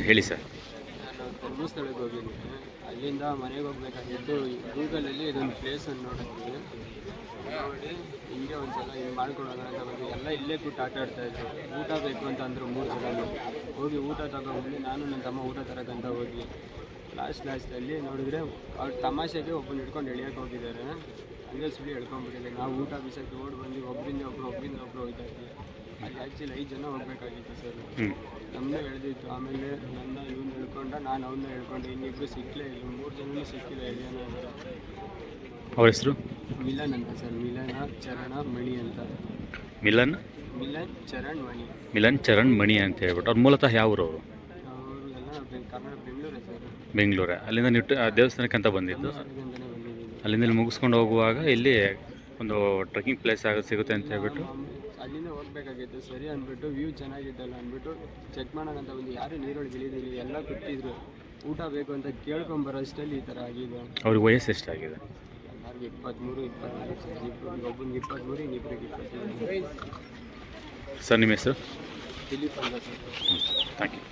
ಹೇಳಿ ಸರ್. ನಾನು ಧರ್ಮಸ್ಥಳಕ್ಕೆ ಹೋಗಿದ್ದೆ. ಅಲ್ಲಿಂದ ಮನೆಗೆ ಹೋಗ್ಬೇಕಾಗಿತ್ತು. ಗೂಗಲಲ್ಲಿ ಇದೊಂದು ಪ್ಲೇಸನ್ನು ನೋಡಿದ್ವಿ. ನೋಡಿ ಹಿಂಗೆ ಒಂದು ಸಲ ಹಿಂಗೆ ಮಾಡ್ಕೊಡೋಣ ಅಂತ ಬಂದು ಎಲ್ಲ ಇಲ್ಲೇ ಕೂತು ಆಟ ಆಡ್ತಾಯಿದ್ರು. ಊಟ ಬೇಕು ಅಂತ ಅಂದರು 3 ಜನ. ಹೋಗಿ ಊಟ ತಗೊಂಡು ನಾನು ನನ್ನ ತಮ್ಮ ಊಟ ತರೋಕ್ಕಂತ ಹೋಗಿ ಲಾಸ್ಟಲ್ಲಿ ನೋಡಿದ್ರೆ ಅವ್ರು ತಮಾಷೆಗೆ ಒಬ್ಬನ ಹಿಡ್ಕೊಂಡು ಎಳಿಯೋಕೆ ಹೋಗಿದ್ದಾರೆ. ಹಂಗೆ ಸುಳಿ ಎಳ್ಕೊಂಡ್ಬಿಟ್ಟಿದೆ. ನಾವು ಊಟ ಬಿಸಕ್ಕೆ ಓಡಿ ಬಂದು ಒಬ್ಬರಿಂದ ಒಬ್ಬರು ಹೋಗ್ತಾ ಇದ್ವಿ. ಅಲ್ಲಿ ಆ್ಯಕ್ಚುಲಿ 5 ಜನ ಹೋಗ್ಬೇಕಾಗಿತ್ತು ಸರ್. ನಮ್ಮನ್ನ ಎಳೆದಿತ್ತು. ಆಮೇಲೆ ನನ್ನ ಇವ್ನು ಹೇಳ್ಕೊಂಡ, ನಾನು ಅವನ್ನ ಹೇಳ್ಕೊಂಡು, ಇನ್ನಿಬ್ಬರು ಸಿಕ್ಕಲೇ ಇಲ್ಲ. 3 ಜನನೂ ಸಿಕ್ಕಿಲ್ಲ ಎಳೆಯೋಣ ಅಂತ. ಅವ್ರ ಹೆಸರು ಮಿಲನ್ ಅಂತ ಸರ್. ಮಿಲನ ಚರಣ ಮಣಿ ಅಂತ. ಮಿಲನ್ ಚರಣ್ ಮಣಿ. ಮಿಲನ್ ಚರಣ್ ಮಣಿ ಅಂತ ಹೇಳ್ಬಿಟ್ಟು. ಅವ್ರು ಮೂಲತಃ ಯಾವ ಊರು ಅವರು? ಅವರು ಎಲ್ಲ ಬೆಂಗಳೂರೇ ಸರ್. ಬೆಂಗಳೂರೇ. ಅಲ್ಲಿಂದ ನೀವು ದೇವಸ್ಥಾನಕ್ಕೆ ಅಂತ ಬಂದಿದ್ದು. ಅಂತಲೇ ಬಂದಿದ್ದೀನಿ. ಅಲ್ಲಿಂದ ಇಲ್ಲಿ ಮುಗಿಸ್ಕೊಂಡು ಹೋಗುವಾಗ ಇಲ್ಲಿ ಒಂದು ಟ್ರೆಕ್ಕಿಂಗ್ ಪ್ಲೇಸ್ ಸಿಗುತ್ತೆ ಅಂತ ಹೇಳ್ಬಿಟ್ಟು ಅಲ್ಲಿಂದ ಹೋಗ್ಬೇಕಾಗಿತ್ತು. ಸರಿ ಅಂದ್ಬಿಟ್ಟು ವ್ಯೂ ಚೆನ್ನಾಗಿದ್ದಲ್ಲ ಅಂದ್ಬಿಟ್ಟು ಚೆಕ್ ಮಾಡೋಣ ಅಂತ ಬಂದು ಯಾರು ನೀರೊಳಗೆ ಇಳಿದಿಲ್ಲ. ಎಲ್ಲ ಕೂತಿದ್ರು. ಊಟ ಬೇಕು ಅಂತ ಕೇಳ್ಕೊಂಬರೋ ಅಷ್ಟಲ್ಲಿ ಈ ಥರ ಆಗಿದೆ. ಅವ್ರಿಗೆ ವಯಸ್ಸು ಎಷ್ಟಾಗಿದೆ? ಎಲ್ಲರಿಗೆ 23, 24 ಸರ್. ಒಬ್ಬನಿಗೆ 23, ಇನ್ನಿಬ್ಬರಿಗೆ 25. ಸರ್ ನಿಮ್ಮ ಹೆಸರು? ದಿಲೀಪ್ ಅಂತ ಸರ್. Thank you.